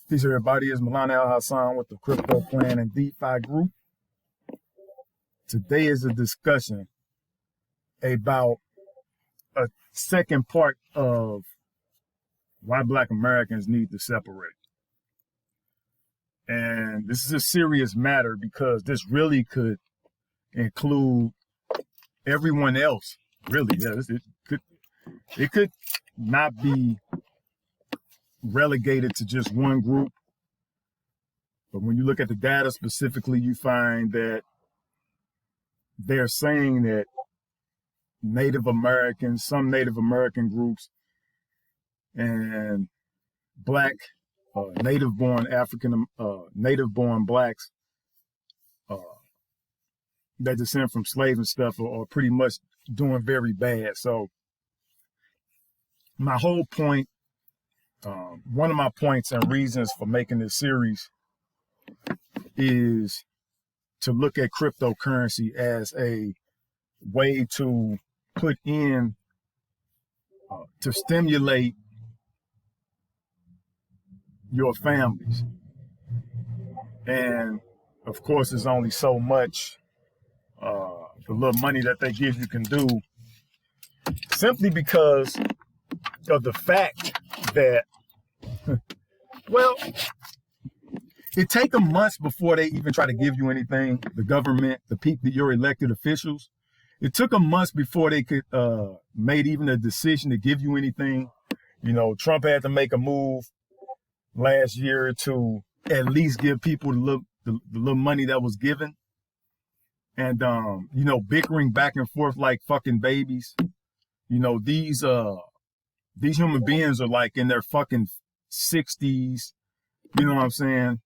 Peace, everybody. It's Milan Al Hassan with the Crypto Plan and DeFi Group. Today is a discussion about a second part of why Black Americans need to separate. And this is a serious matter because this really could include everyone else. Really, yes, it could not be relegated to just one group. But when you look at the data specifically, you find that they're saying that Native Americans, some Native American groups, and Black, native-born native-born Blacks that descend from slaves and stuff are pretty much doing very bad. So my whole point, one of my points and reasons for making this series is to look at cryptocurrency as a way to put in, to stimulate your families. And of course, there's only so much the little money that they give you can do, simply because of the fact that, well, it takes them months before they even try to give you anything. The government, the people, your elected officials, it took them months before they could made even a decision to give you anything. You know, Trump had to make a move last year to at least give people the little money that was given. And, you know, bickering back and forth like fucking babies. You know, these human beings are like in their fucking 60s, you know what I'm saying?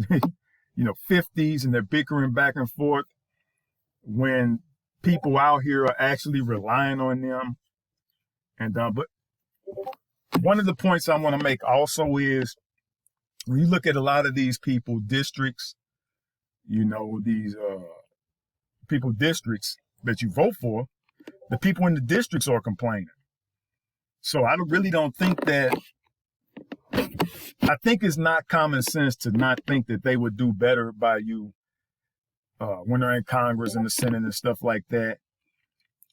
You know, 50s, and they're bickering back and forth when people out here are actually relying on them. And, but one of the points I want to make also is when you look at a lot of these people, districts, you know, these, people districts that you vote for, the people in the districts are complaining. So I really don't think that, I think it's not common sense to not think that they would do better by you when they're in Congress and the Senate and stuff like that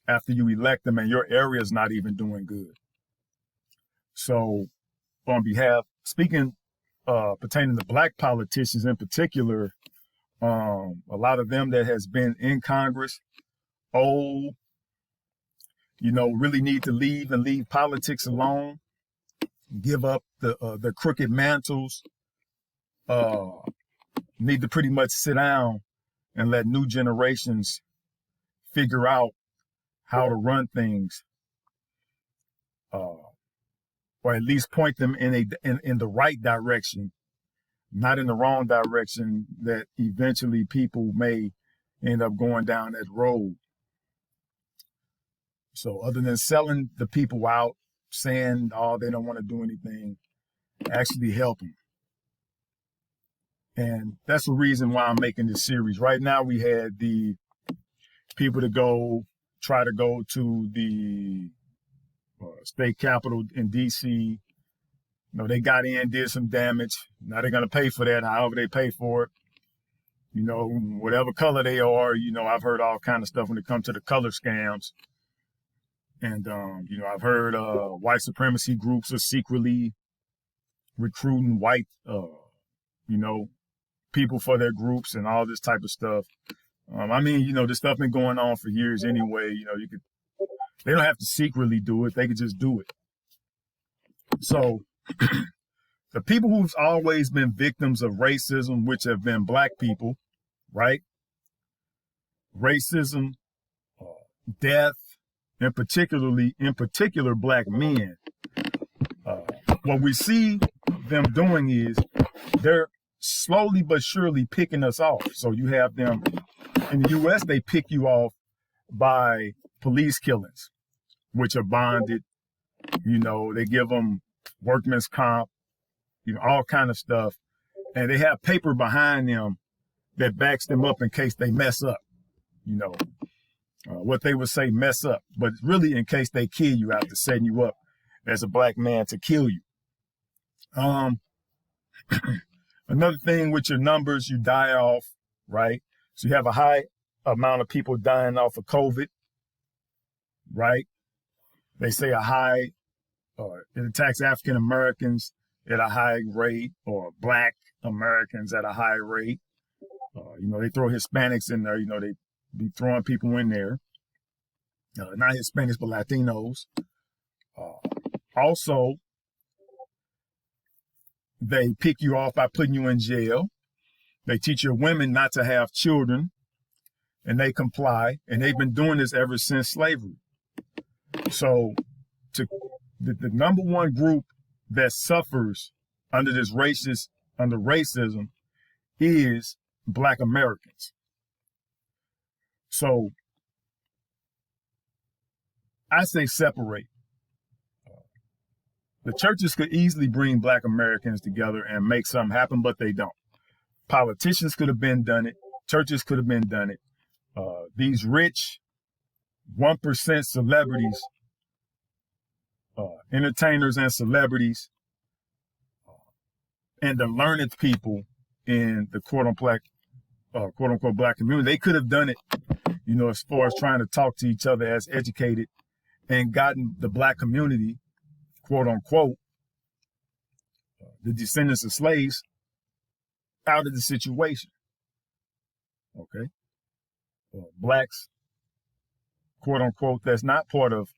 after you elect them and your area is not even doing good. So on behalf, speaking pertaining to Black politicians in particular, a lot of them that has been in Congress, old, you know, really need to leave and leave politics alone, give up the crooked mantles, need to pretty much sit down and let new generations figure out how to run things, or at least point them in the right direction, not in the wrong direction that eventually people may end up going down that road. So other than selling the people out, saying, oh, they don't want to do anything, actually help them. And that's the reason why I'm making this series. Right now, we had the people to try to go to the state capitol in D.C. You know, they got in, did some damage. Now they're going to pay for that, however they pay for it. You know, whatever color they are, you know, I've heard all kind of stuff when it comes to the color scams. And, you know, I've heard white supremacy groups are secretly recruiting white, you know, people for their groups and all this type of stuff. I mean, you know, this stuff been going on for years anyway. You know, they don't have to secretly do it. They could just do it. So the people who've always been victims of racism, which have been Black people, right? Racism, death, and in particular, Black men. What we see them doing is they're slowly but surely picking us off. So you have them in the U.S., they pick you off by police killings, which are bonded. You know, they give them workman's comp, you know, all kind of stuff. And they have paper behind them that backs them up in case they mess up, you know. What they would say, mess up, but really in case they kill you after setting you up as a Black man to kill you. Another thing with your numbers, you die off, right? So you have a high amount of people dying off of COVID, right? They say a high, it attacks African Americans at a high rate, or Black Americans at a high rate. They throw Hispanics in there. They be throwing people in there. Not Hispanics, but Latinos. Also, they pick you off by putting you in jail. They teach your women not to have children, and they comply. And they've been doing this ever since slavery. So the number one group that suffers under racism is Black Americans. So I say separate. The churches could easily bring Black Americans together and make something happen, but they don't. Politicians could have been done it. Churches could have been done it. These rich 1% celebrities, entertainers and celebrities, and the learned people in the quote unquote Black community, they could have done it, as far as trying to talk to each other as educated and gotten the Black community, quote unquote, the descendants of slaves, out of the situation. Okay. Blacks, quote unquote, that's not part of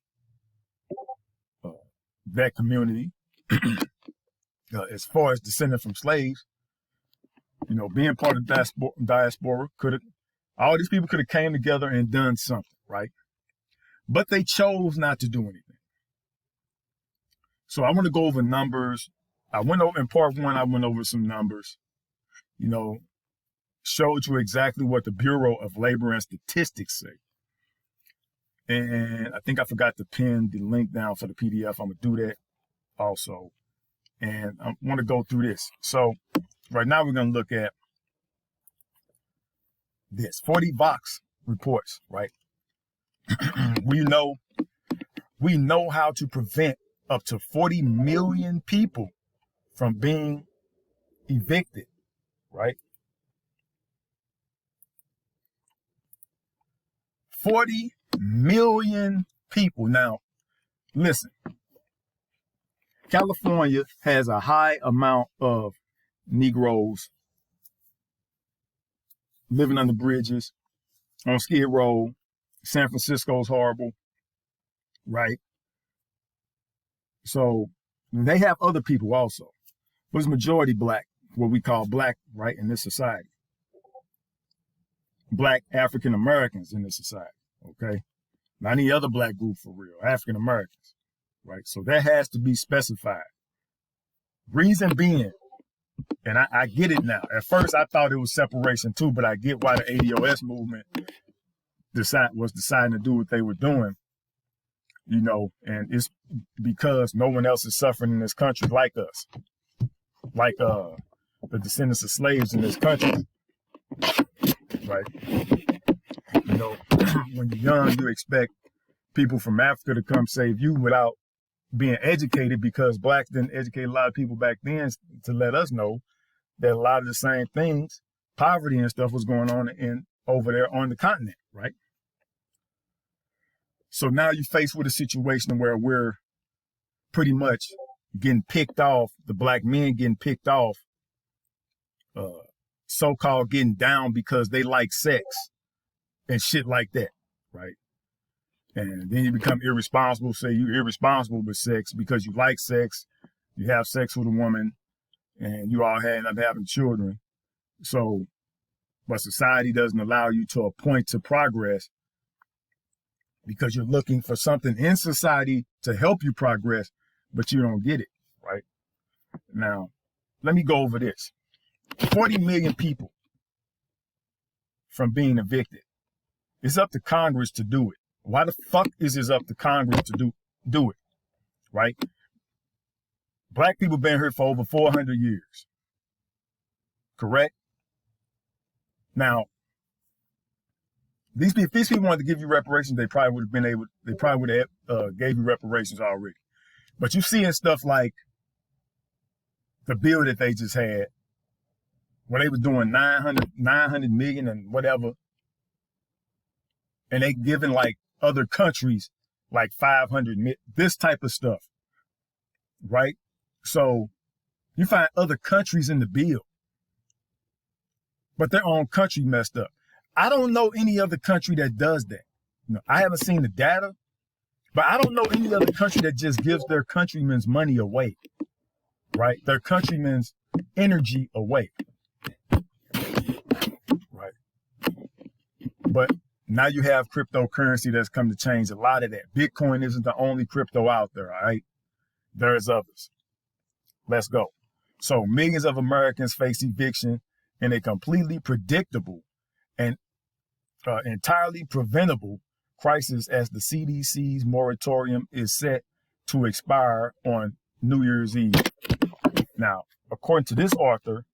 that community, as far as descended from slaves, being part of diaspora, all these people could have came together and done something, right? But they chose not to do anything. So I want to go over numbers. In part one, I went over some numbers, showed you exactly what the Bureau of Labor and Statistics say. And I think I forgot to pin the link down for the PDF. I'm going to do that also. And I want to go through this. So right now we're going to look at this 40 Vox reports, right? We know how to prevent up to 40 million people from being evicted, right? 40 million people. Now, listen, California has a high amount of Negroes living under bridges, on Skid Row. San Francisco's horrible, right? So they have other people also, but it's majority Black, what we call Black, right, in this society. Black African Americans in this society, okay? Not any other Black group for real, African Americans, right? So that has to be specified. Reason being, and I get it now. At first I thought it was separation too, but I get why the ADOS movement was deciding to do what they were doing, and it's because no one else is suffering in this country like us, like the descendants of slaves in this country, right? When you're young, you expect people from Africa to come save you without being educated, because Blacks didn't educate a lot of people back then to let us know that a lot of the same things, poverty and stuff, was going on over there on the continent, right? So now you're faced with a situation where we're pretty much getting picked off, the Black men getting picked off, so-called getting down because they like sex and shit like that, right? And then you become irresponsible, say you're irresponsible with sex because you like sex, you have sex with a woman, and you all end up having children. So, but society doesn't allow you to a point to progress because you're looking for something in society to help you progress, but you don't get it, right? Now, let me go over this. 40 million people from being evicted. It's up to Congress to do it. Why the fuck is it up to Congress to do it, right? Black people been here for over 400 years, correct? Now, if these people wanted to give you reparations, they probably would have gave you reparations already. But you seeing stuff like the bill that they just had, where they were doing 900 million and whatever, and they giving like other countries like 500 million, this type of stuff, right? So you find other countries in the bill, but their own country messed up. I don't know any other country that does that. I haven't seen the data, but I don't know any other country that just gives their countrymen's money away, right? Their countrymen's energy away, right? But now you have cryptocurrency that's come to change a lot of that. Bitcoin isn't the only crypto out there, all right? There's others. Let's go. So millions of Americans face eviction in a completely predictable and entirely preventable crisis as the CDC's moratorium is set to expire on New Year's Eve. Now, according to this author,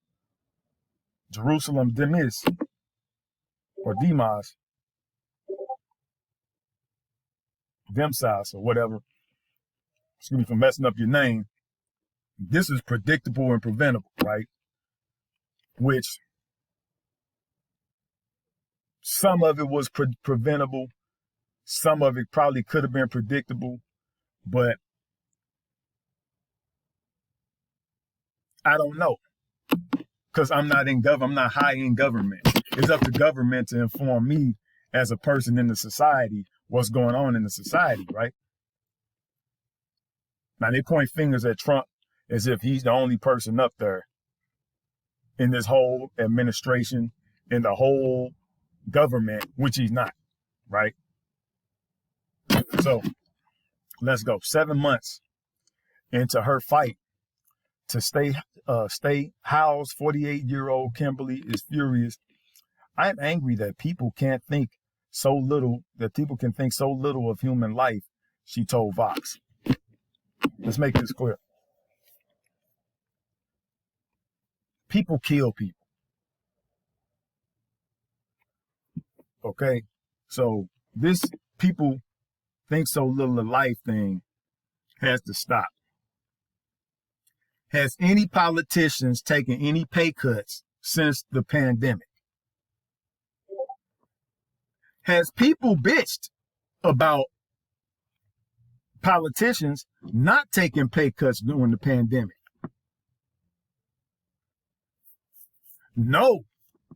Jerusalem Demis, or Demas, Demsas, or whatever, excuse me for messing up your name, this is predictable and preventable, right? Which some of it was preventable, some of it probably could have been predictable, but I don't know, because I'm not high in government. It's up to government to inform me as a person in the society what's going on in the society, right? Now they point fingers at Trump as if he's the only person up there in this whole administration, in the whole government, which he's not, right? So let's go. 7 months into her fight to stay housed, 48-year-old Kimberly is furious. I am angry that people can think so little of human life, she told Vox. Let's make this clear. People kill people. Okay? So this people think so little of life thing has to stop. Has any politicians taken any pay cuts since the pandemic? Has people bitched about politicians not taking pay cuts during the pandemic? No,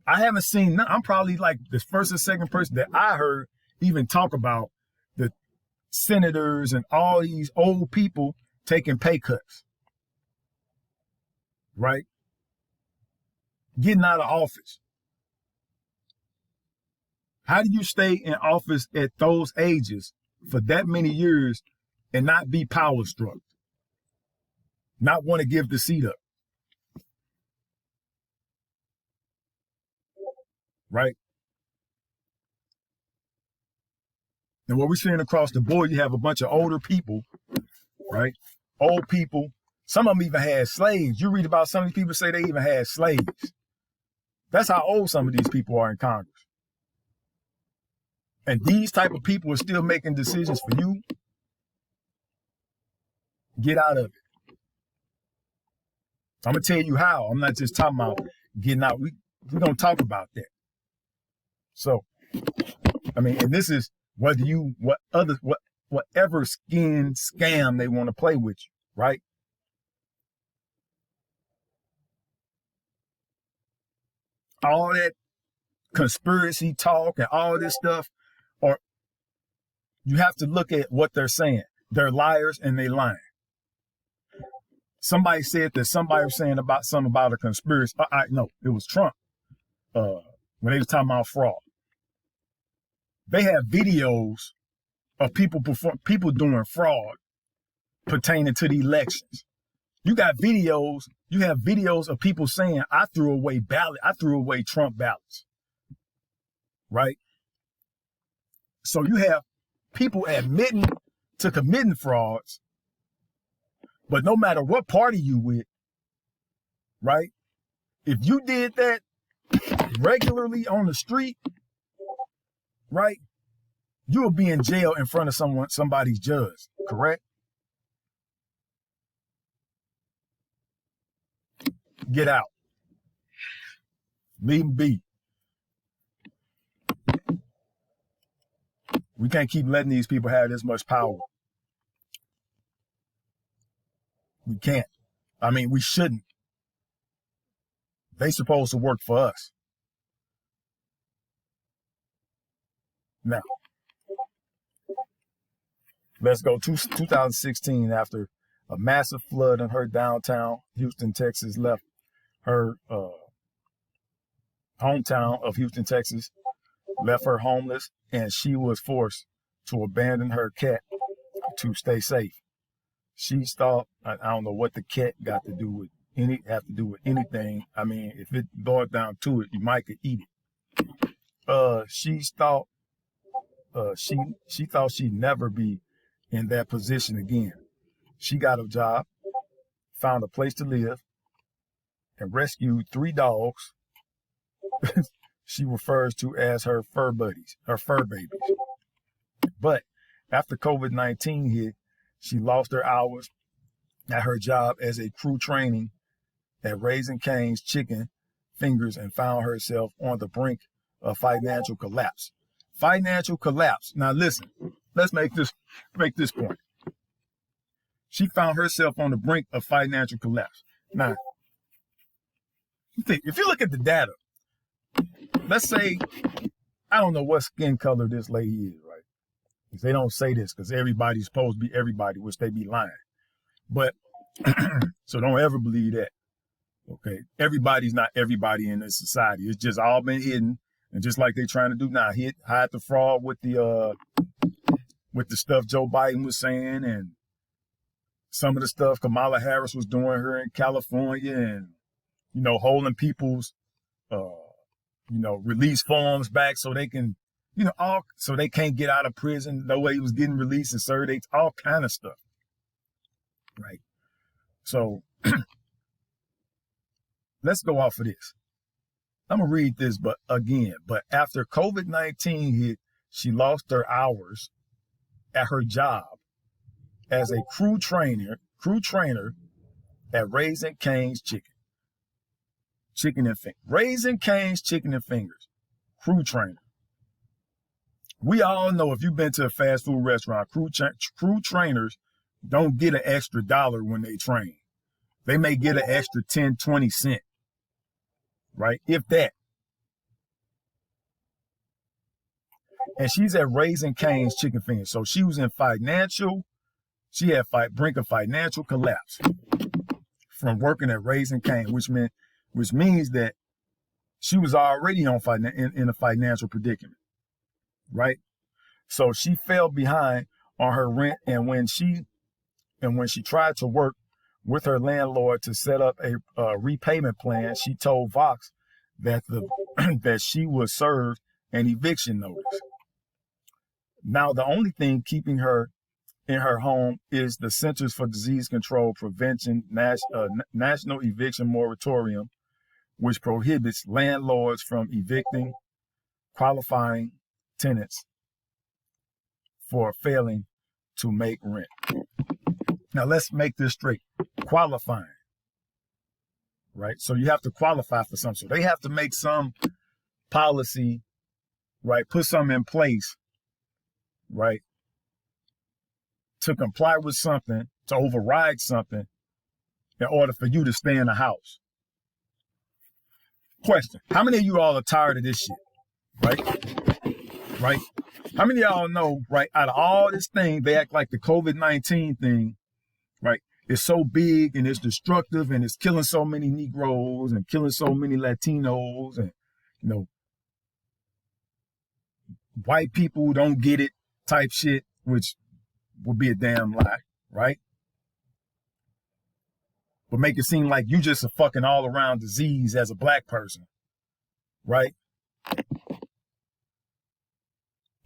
I haven't seen none. I'm probably like the first or second person that I heard even talk about the senators and all these old people taking pay cuts, right? Getting out of office. How do you stay in office at those ages for that many years and not be power struck? Not want to give the seat up? Right? And what we're seeing across the board, you have a bunch of older people, right? Old people. Some of them even had slaves. You read about some of these people say they even had slaves. That's how old some of these people are in Congress. And these type of people are still making decisions for you. Get out of it. I'm going to tell you how. I'm not just talking about getting out. We're going to talk about that. So, I mean, and this is whatever skin scam they want to play with you, right? All that conspiracy talk and all this stuff, or you have to look at what they're saying. They're liars and they lying. Somebody said that somebody was saying about something about a conspiracy. No, it was Trump. When they was talking about fraud. They have videos of people doing fraud pertaining to the elections. You have videos of people saying, I threw away Trump ballots. Right? So you have people admitting to committing frauds, but no matter what party you with, right? If you did that regularly on the street, right, you will be in jail in front of somebody's judge, correct? Get out. Leave them be. We can't keep letting these people have this much power. We can't. I mean, we shouldn't. They supposed to work for us. Now, let's go to 2016. After a massive flood in her downtown Houston, Texas, left her hometown of Houston, Texas, left her homeless, and she was forced to abandon her cat to stay safe. She thought, I don't know what the cat got to do with anything. I mean, if it boiled down to it, you might could eat it. She thought she'd never be in that position again. She got a job, found a place to live, and rescued 3 dogs she refers to as her fur babies. But after COVID-19 hit, she lost her hours at her job as a crew training at Raising Cane's Chicken Fingers and found herself on the brink of financial collapse. Financial collapse. Now listen, let's make this point. She found herself on the brink of financial collapse. Now, if you look at the data, let's say, I don't know what skin color this lady is, right? Because they don't say this because everybody's supposed to be everybody, which they be lying. But, so don't ever believe that. Okay. Everybody's not everybody in this society. It's just all been hidden. And just like they're trying to do now, hide the fraud with the stuff Joe Biden was saying and some of the stuff Kamala Harris was doing here in California and, holding people's, release forms back so they can, so they can't get out of prison. No way he was getting released and served dates, all kind of stuff. Right. So let's go off of this. I'm going to read this, but after COVID-19 hit, she lost her hours at her job as a crew trainer at Raising Cane's Chicken and Fingers. Raising Cane's Chicken and Fingers. Crew trainer. We all know if you've been to a fast food restaurant, crew trainers don't get an extra $1 when they train. They may get an extra 10, 20 cents. Right? If that. And she's at Raising Cane's Chicken Fingers. So she was in she had brink of financial collapse from working at Raising Cane, which means that she was already in a financial predicament. Right? So she fell behind on her rent, and when she tried to work with her landlord to set up a repayment plan, she told Vox that that she was served an eviction notice. Now, the only thing keeping her in her home is the Centers for Disease Control Prevention National Eviction Moratorium, which prohibits landlords from evicting qualifying tenants for failing to make rent. Now, let's make this straight. Qualifying, right? So you have to qualify for something. So they have to make some policy, right? Put something in place, right? To comply with something, to override something in order for you to stay in the house. Question. How many of you all are tired of this shit? Right? How many of y'all know, right, out of all this thing, they act like the COVID-19 thing, right, is so big and it's destructive and it's killing so many Negroes and killing so many Latinos and, white people don't get it type shit, which would be a damn lie, right? But make it seem like you just a fucking all around disease as a black person, right?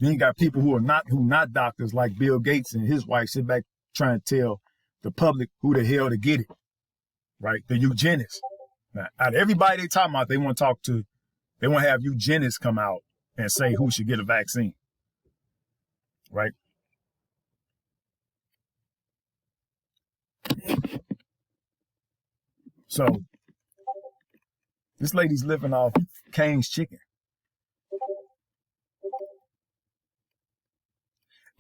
Then you got people who not doctors like Bill Gates and his wife sit back trying to tell the public who the hell to get it, right? The eugenists. Now, out of everybody they talking about, they want to have eugenists come out and say who should get a vaccine, right? So This lady's living off Kane's chicken.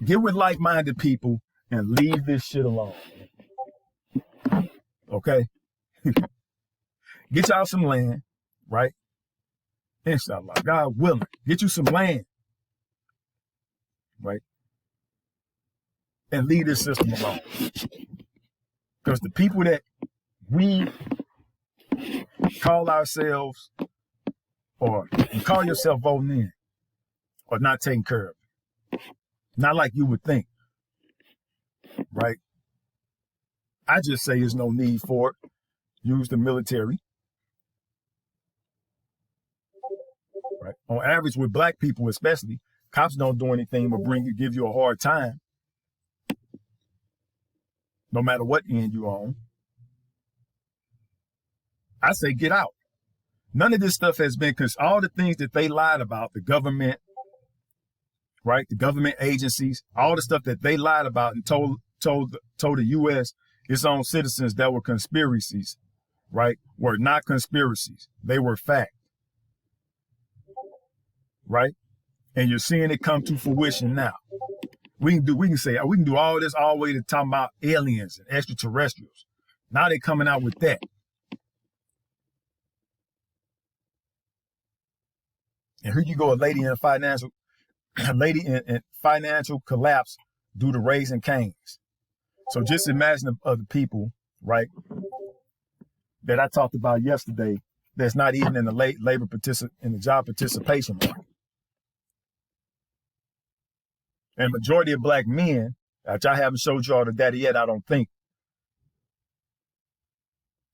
Get with like-minded people and leave this shit alone. Okay? Get y'all some land, right? Inshallah, God willing. Get you some land, right? And leave this system alone. Because the people that we call ourselves, or you call yourself voting in, are not taking care of it. Not like you would think, right? I just say there's no need for it. Use the military. Right? On average, with black people especially, cops don't do anything but give you a hard time, no matter what end you on. I say get out. None of this stuff has been, because all the things that they lied about, the government, right? The government agencies, all the stuff that they lied about and told the U.S. its own citizens that were conspiracies, right? Were not conspiracies. They were fact. Right? And you're seeing it come to fruition now. We can do all this all the way to talking about aliens and extraterrestrials. Now they're coming out with that. And here you go, a lady in financial collapse due to raising canes. So just imagine the people, right, that I talked about yesterday that's not even in the in the job participation market. And majority of black men, which I haven't showed you all the data yet, I don't think,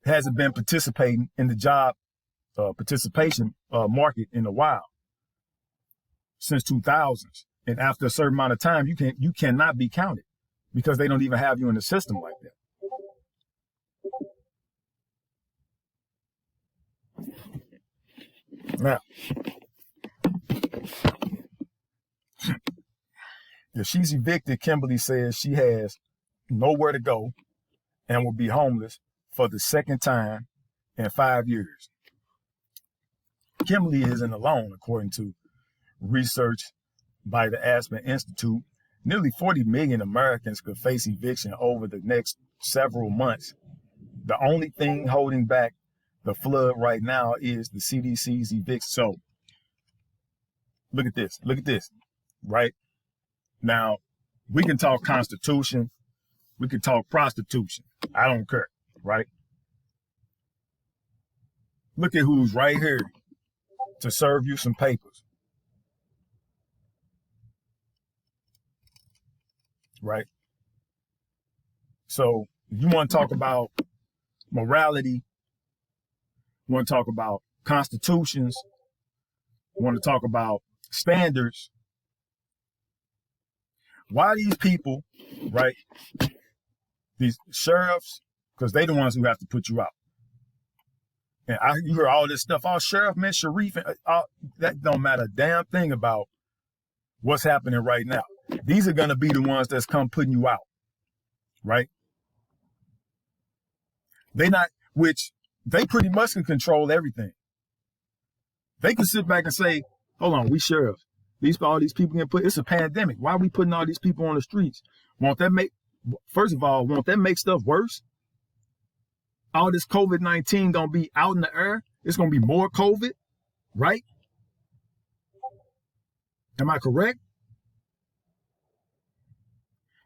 hasn't been participating in the job participation market in a while, since 2000s. And after a certain amount of time, you cannot be counted because they don't even have you in the system like that. Now, if she's evicted, Kimberly says she has nowhere to go and will be homeless for the second time in 5 years. Kimberly isn't alone, according to research by the Aspen Institute. Nearly 40 million Americans could face eviction over the next several months. The only thing holding back the flood right now is the CDC's eviction. So, look at this, right? Now, we can talk Constitution. We can talk prostitution. I don't care, right? Look at who's right here to serve you some papers. Right? So, you want to talk about morality, you want to talk about constitutions, you want to talk about standards. Why these people, right, these sheriffs, because they the ones who have to put you out. And you hear all this stuff, sheriff, man, Sharif, that don't matter a damn thing about what's happening right now. These are going to be the ones that's come putting you out, right? Which they pretty much can control everything. They can sit back and say, hold on, we sheriffs. All these people it's a pandemic. Why are we putting all these people on the streets? First of all, won't that make stuff worse? All this COVID-19 gonna be out in the air. It's gonna be more COVID, right? Am I correct?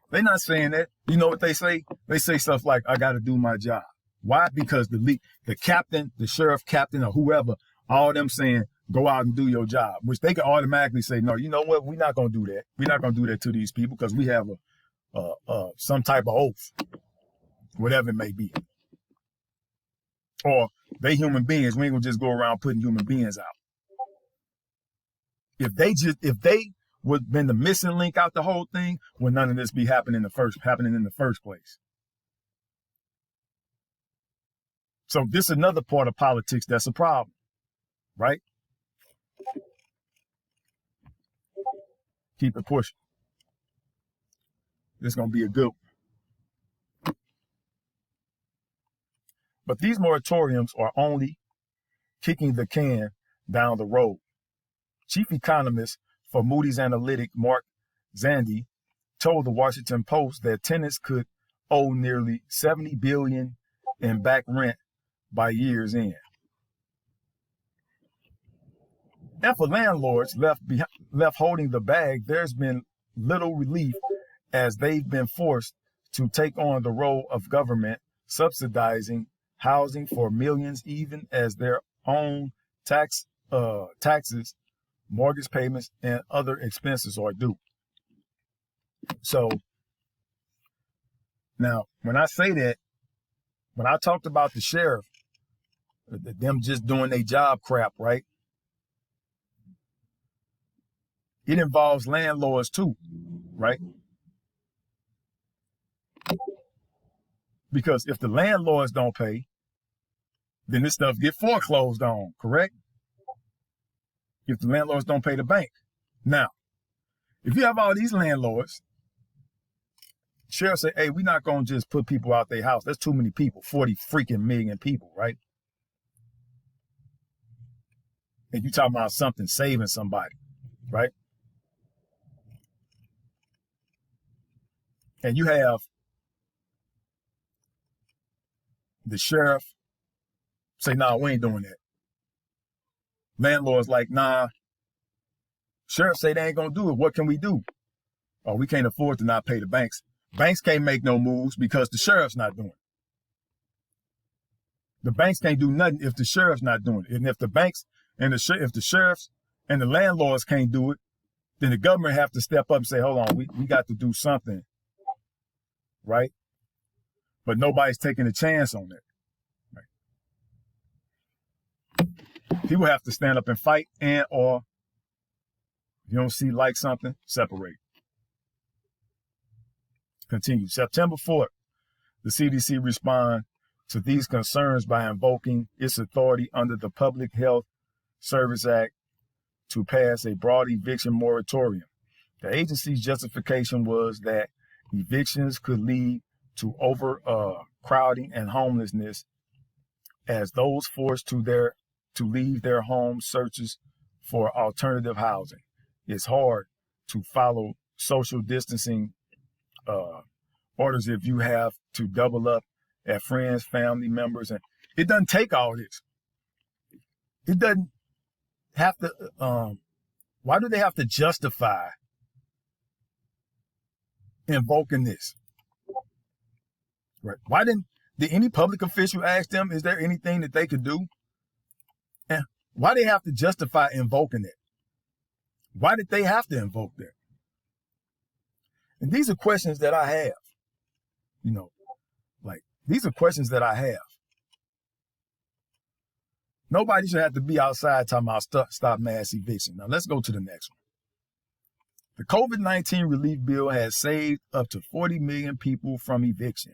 They're not saying that. You know what they say? They say stuff like, I gotta do my job. Why? Because the captain, the sheriff captain, or whoever, all them saying, go out and do your job, which they can automatically say, no, you know what? We're not going to do that. We're not going to do that to these people because we have some type of oath, whatever it may be. Or they human beings. We ain't going to just go around putting human beings out. If they would have been the missing link out the whole thing, would none of this be happening in the first place. So this is another part of politics that's a problem, right? Keep it pushing. This is going to be a good one. But these moratoriums are only kicking the can down the road. Chief economist for Moody's Analytic, Mark Zandi, told the Washington Post that tenants could owe nearly $70 billion in back rent by year's end. And for landlords left holding the bag, there's been little relief as they've been forced to take on the role of government subsidizing housing for millions, even as their own taxes, mortgage payments, and other expenses are due. So now, when I say that, when I talked about the sheriff, them just doing their job crap, right? It involves landlords too, right? Because if the landlords don't pay, then this stuff get foreclosed on, correct? If the landlords don't pay the bank. Now, if you have all these landlords, sheriff say, hey, we're not going to just put people out their house. That's too many people, 40 freaking million people, right? And you talking about something saving somebody, right? And you have the sheriff say, nah, we ain't doing that. Landlord's like, nah. Sheriff say they ain't going to do it. What can we do? Oh, we can't afford to not pay the banks. Banks can't make no moves because the sheriff's not doing it. The banks can't do nothing if the sheriff's not doing it. And if the banks and if the sheriffs and the landlords can't do it, then the government have to step up and say, hold on, we got to do something. Right? But nobody's taking a chance on it. Right? People have to stand up and fight or if you don't see like something, separate. Continue. September 4th, the CDC responded to these concerns by invoking its authority under the Public Health Service Act to pass a broad eviction moratorium. The agency's justification was that evictions could lead to overcrowding and homelessness as those forced to leave their homes searches for alternative housing. It's hard to follow social distancing orders if you have to double up at friends, family members, and it doesn't take all this. It doesn't have to. Why do they have to justify invoking this? Right? Why did any public official ask them, is there anything that they could do? And why they have to justify invoking it? Why did they have to invoke that? And these are questions that I have. You know, like, these are questions that I have. Nobody should have to be outside talking about stop mass eviction. Now, let's go to the next one. The COVID-19 relief bill has saved up to 40 million people from eviction.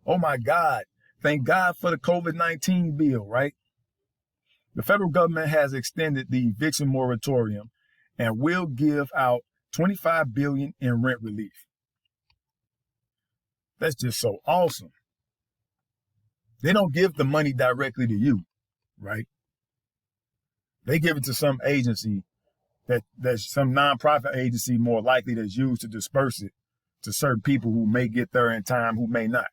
Oh, my God. Thank God for the COVID-19 bill, right? The federal government has extended the eviction moratorium and will give out $25 billion in rent relief. That's just so awesome. They don't give the money directly to you, right? They give it to some agency that's some nonprofit agency more likely that's used to disperse it to certain people who may get there in time, who may not.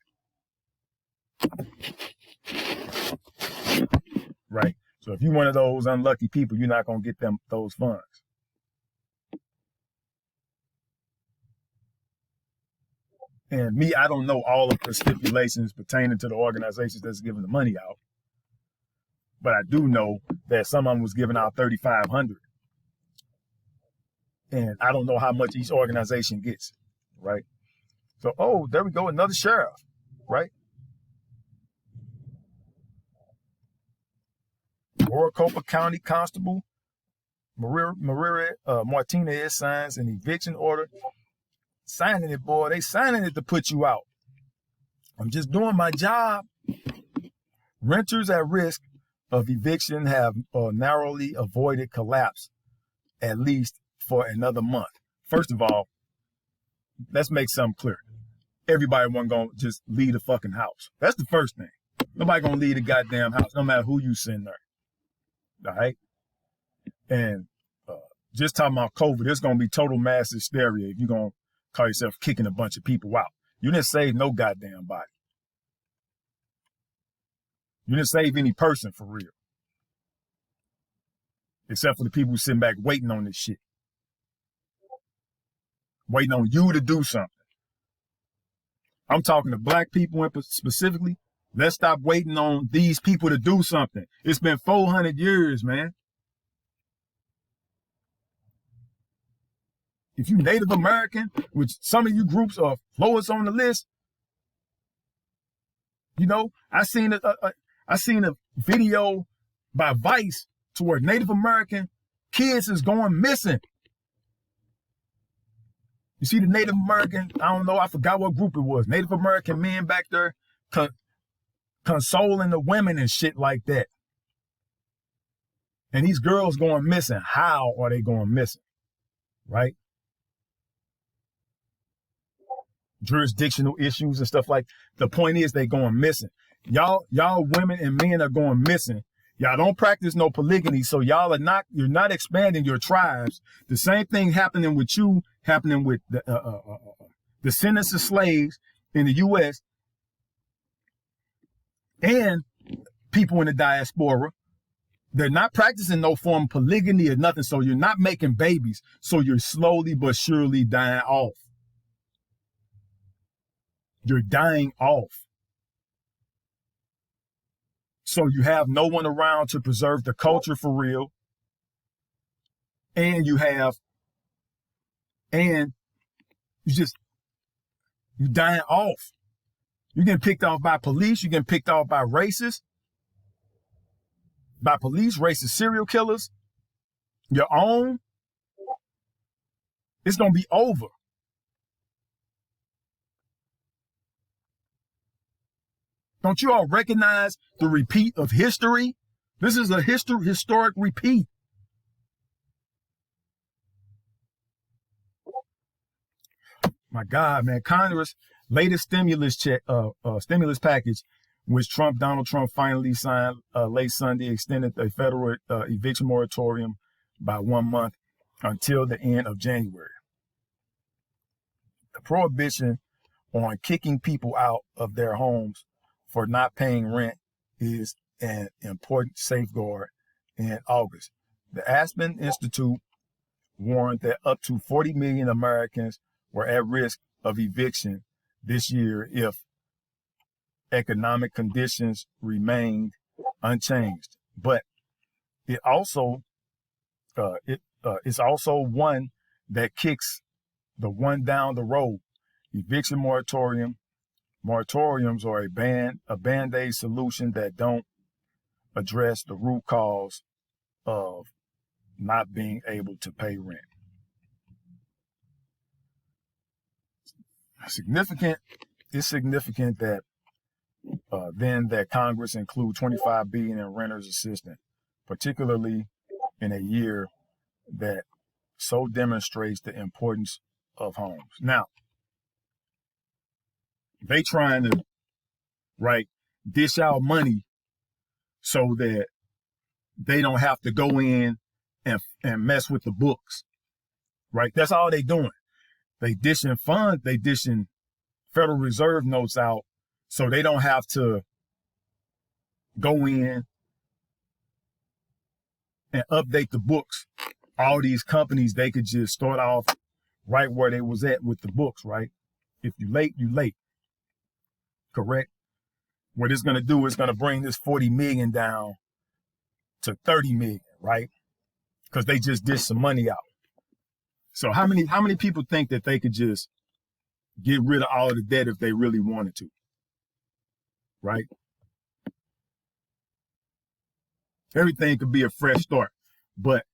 Right? So if you're one of those unlucky people, you're not going to get those funds. And me, I don't know all of the stipulations pertaining to the organizations that's giving the money out. But I do know that some of them was giving out $3,500. And I don't know how much each organization gets, right? So, oh, there we go, another sheriff, right? Maricopa County Constable Martinez signs an eviction order. Signing it, boy. They signing it to put you out. I'm just doing my job. Renters at risk of eviction have narrowly avoided collapse, at least for another month. First of all, let's make something clear. Everybody wasn't going to just leave the fucking house. That's the first thing. Nobody going to leave the goddamn house, no matter who you send there. All right. And just talking about COVID, there's going to be total mass hysteria if you're going to call yourself kicking a bunch of people out. You didn't save no goddamn body. You didn't save any person for real. Except for the people who sitting back waiting on this shit. Waiting on you to do something. I'm talking to black people specifically. Let's stop waiting on these people to do something. It's been 400 years, man. If you Native American, which some of you groups are lowest on the list, you know, I seen a video by Vice to where Native American kids is going missing. You see the Native American, I don't know, I forgot what group it was. Native American men back there consoling the women and shit like that. And these girls going missing. How are they going missing? Right? Jurisdictional issues and stuff like. The point is they going missing. Y'all women and men are going missing. Y'all don't practice no polygamy, so you're not expanding your tribes. The same thing happening with you, happening with the descendants of slaves in the U.S. and people in the diaspora. They're not practicing no form of polygamy or nothing, so you're not making babies. So you're slowly but surely dying off. You're dying off. So you have no one around to preserve the culture for real. And you're dying off. You're getting picked off by police. You're getting picked off by racists. By police, racist serial killers. Your own. It's going to be over. Don't you all recognize the repeat of history? This is a historic repeat. My God, man, Congress' latest stimulus package, which Donald Trump finally signed late Sunday, extended a federal eviction moratorium by 1 month until the end of January. The prohibition on kicking people out of their homes for not paying rent is an important safeguard in August. The Aspen Institute warned that up to 40 million Americans were at risk of eviction this year if economic conditions remained unchanged. But it also it's also one that kicks the one down the road. Eviction moratoriums are a band-aid solution that don't address the root cause of not being able to pay rent. It's significant that that Congress include $25 billion in renters assistance, particularly in a year that so demonstrates the importance of homes. Now, they trying to, dish out money so that they don't have to go in and mess with the books, right? That's all they doing. They dishing funds, they dishing Federal Reserve notes out so they don't have to go in and update the books. All these companies, they could just start off right where they was at with the books, right? If you late, you late. Correct? What it's going to do is going to bring this 40 million down to 30 million, right? Because they just dished some money out. So how many people think that they could just get rid of all of the debt if they really wanted to? Right? Everything could be a fresh start. But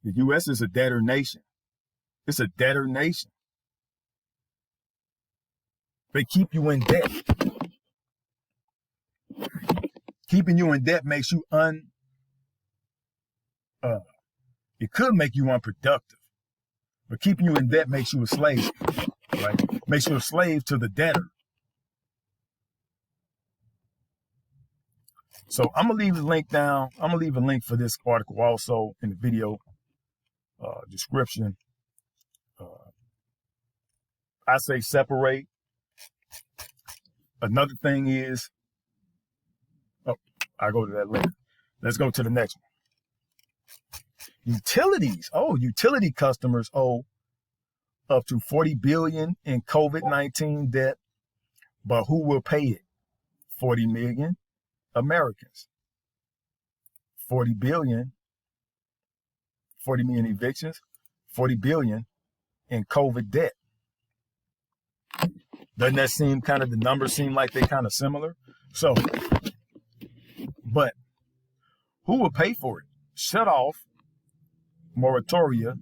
the U.S. is a debtor nation. It's a debtor nation. They keep you in debt. Keeping you in debt makes you it could make you unproductive. But keeping you in debt makes you a slave, right? Makes you a slave to the debtor. So I'm gonna leave the link down. I'm gonna leave a link for this article also in the video description. I say separate. Another thing is, I go to that later. Let's go to the next one. Utilities. Oh, utility customers owe up to $40 billion in COVID-19 debt, but who will pay it? 40 million Americans. 40 million evictions, 40 billion in COVID debt. Doesn't that seem kind of, the numbers seem like they kind of similar? So, but who will pay for it? Shut off moratoria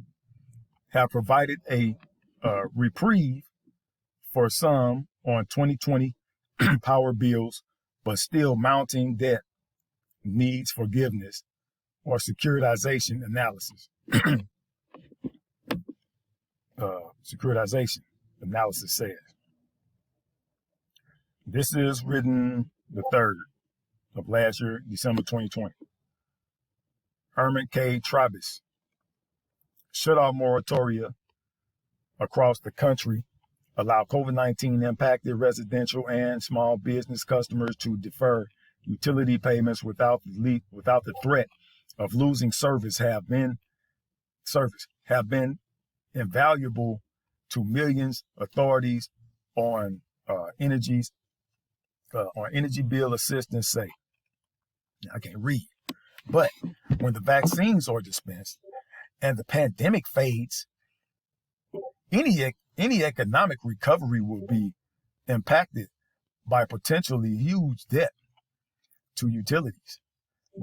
have provided a reprieve for some on 2020 power bills, but still mounting debt needs forgiveness or securitization analysis. Securitization analysis says. This is written the 3rd of last year, December 2020. Herman K. Travis. Shut-off moratoria across the country allow COVID-19 impacted residential and small business customers to defer utility payments without the threat of losing service have been invaluable to millions. Authorities on energy bill assistance say. I can't read, but when the vaccines are dispensed and the pandemic fades, any economic recovery will be impacted by potentially huge debt to utilities.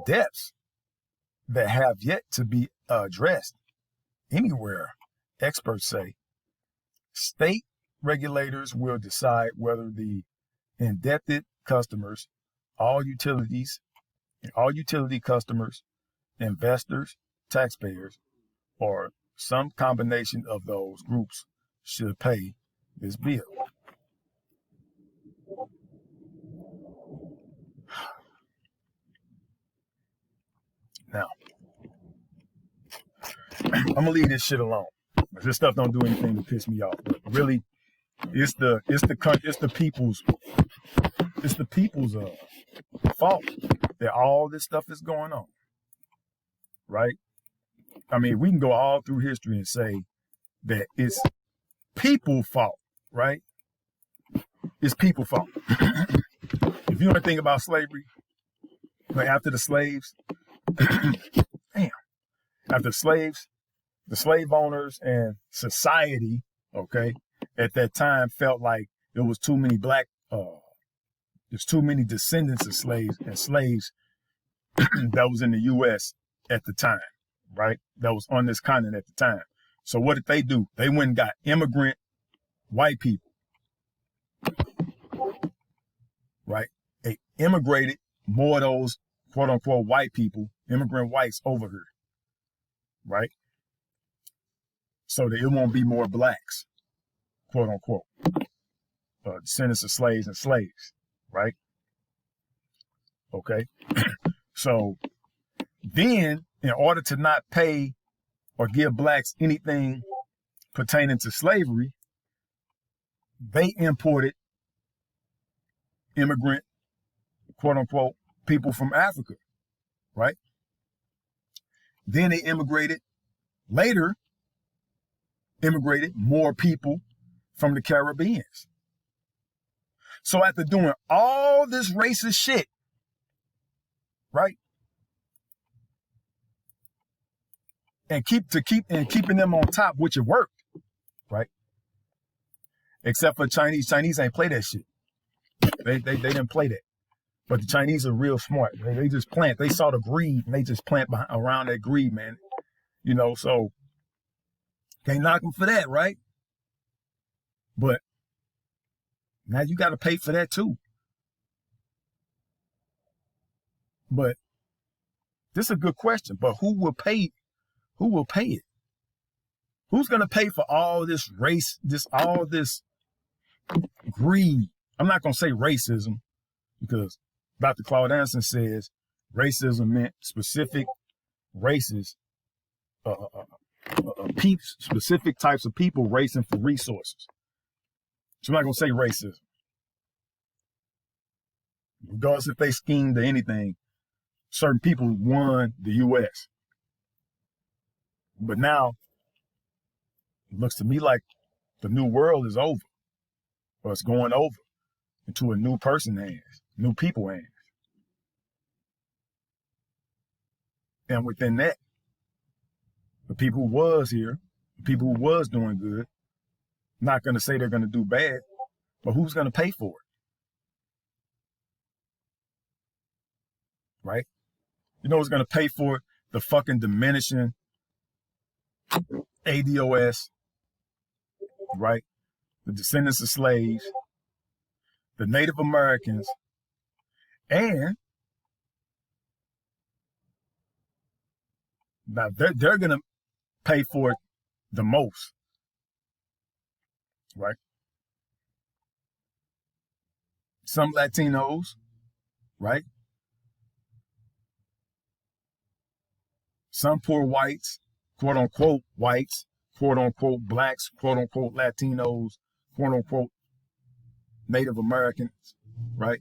Debts that have yet to be addressed anywhere, experts say. State regulators will decide whether the indebted customers, all utility customers, investors, taxpayers, or some combination of those groups should pay this bill. Now, I'm gonna leave this shit alone. This stuff don't do anything to piss me off. But really, it's the people's fault that all this stuff is going on, right? I mean, we can go all through history and say that it's people's fault, right? It's people's fault. If you want to think about slavery, like after the slaves, after slaves, the slave owners and society, okay, at that time felt like there was too many there's too many descendants of slaves and slaves that was in the U.S. at the time, right? That was on this continent at the time. So what did they do? They went and got immigrant white people, right? They immigrated more of those quote unquote white people, immigrant whites over here, right? So that it won't be more blacks, quote unquote, descendants of slaves and slaves, right? Okay. So then, in order to not pay or give blacks anything pertaining to slavery, they imported immigrant, quote unquote, people from Africa, right? Then they immigrated more people from the Caribbeans. So after doing all this racist shit, right? And keeping them on top, which it worked, right? Except for Chinese. Chinese ain't play that shit. They didn't play that. But the Chinese are real smart. They just plant. They saw the greed and they just plant around that greed, man. You know, so can't knock them for that, right? But now you got to pay for that too. But this is a good question. But who will pay? Who will pay it? Who's going to pay for all this all this greed? I'm not going to say racism because Dr. Claude Anderson says racism meant specific races, specific types of people racing for resources. So I'm not going to say racism. Regardless if they schemed or anything, certain people won the U.S. But now, it looks to me like the new world is over, or it's going over into a new person hands, new people hands. And within that, the people who was here, the people who was doing good, not going to say they're going to do bad, but who's going to pay for it? Right? You know who's going to pay for it? The fucking diminishing ADOS, right? The descendants of slaves, the Native Americans, and now they're going to pay for it the most, right? Some Latinos, right? Some poor whites, quote unquote whites, quote unquote blacks, quote unquote Latinos, quote unquote Native Americans, right?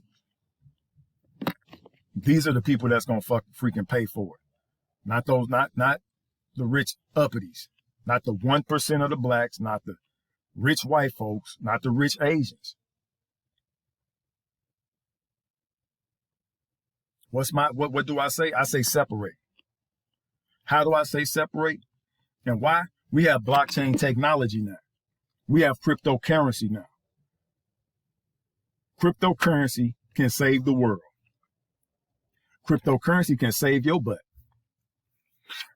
These are the people that's gonna freaking pay for it. Not those, not the rich uppities, not the 1% of the blacks, not the rich white folks, not the rich Asians. What do I say? I say separate. How do I say separate? And why? We have blockchain technology now. We have cryptocurrency now. Cryptocurrency can save the world. Cryptocurrency can save your butt.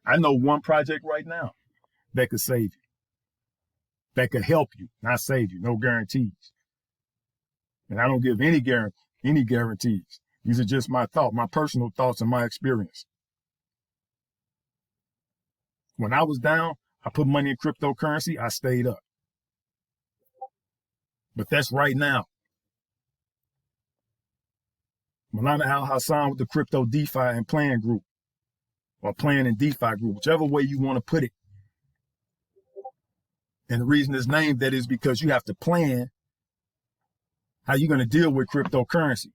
I know one project right now that could save you, that could help you, not save you, no guarantees. And I don't give any guarantees. These are just my thoughts, my personal thoughts and my experience. When I was down, I put money in cryptocurrency, I stayed up. But that's right now. Malana Al-Hassan with the Crypto DeFi and Plan Group, or Plan and DeFi Group, whichever way you want to put it. And the reason it's named that is because you have to plan how you're going to deal with cryptocurrency.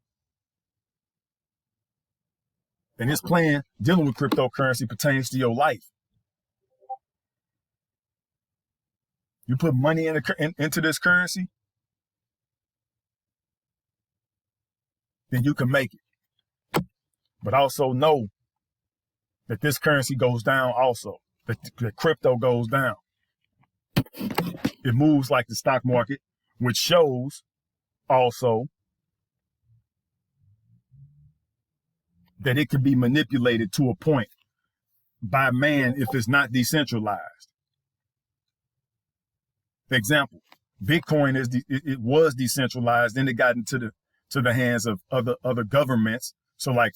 And this plan dealing with cryptocurrency pertains to your life. You put money into this currency, then you can make it. But also know that this currency goes down also, that the crypto goes down. It moves like the stock market, which shows also that it can be manipulated to a point by man if it's not decentralized. Example, Bitcoin it was decentralized, then it got into the hands of other governments. So like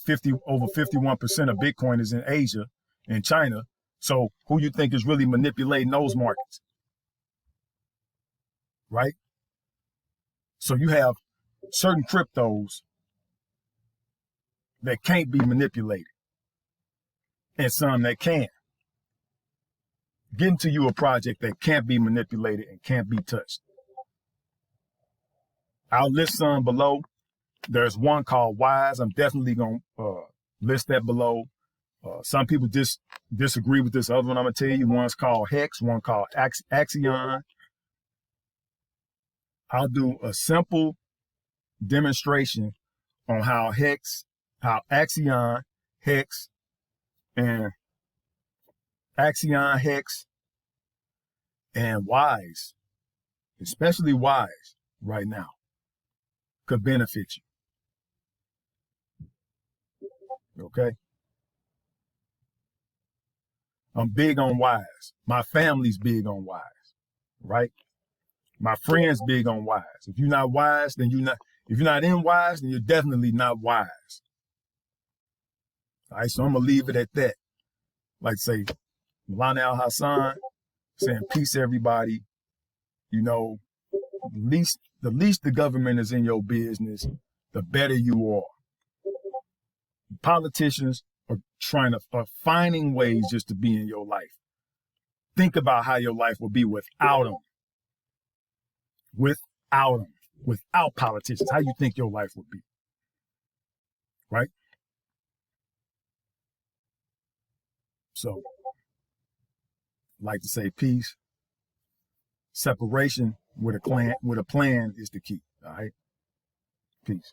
over 51% of Bitcoin is in Asia and China. So who you think is really manipulating those markets? Right? So you have certain cryptos that can't be manipulated and some that can. Getting to you a project that can't be manipulated and can't be touched. I'll list some below. There's one called Wise. I'm definitely going to list that below. Some people disagree with this other one I'm going to tell you. One's called Hex, one called Axion. I'll do a simple demonstration on how Axion, Hex, and Axion, Hex, and Wise, especially Wise right now, could benefit you. Okay? I'm big on Wise. My family's big on Wise, right? My friends big on Wise. If you're not wise, then if you're not in Wise, then you're definitely not wise. All right, so I'm gonna leave it at that. Like say, Malana Al-Hassan saying peace everybody. You know, the least the government is in your business, the better you are. Politicians are finding ways just to be in your life. Think about how your life will be without them. Without them. Without politicians. How you think your life would be? Right? So, I like to say peace. Separation with a plan is the key. All right? Peace.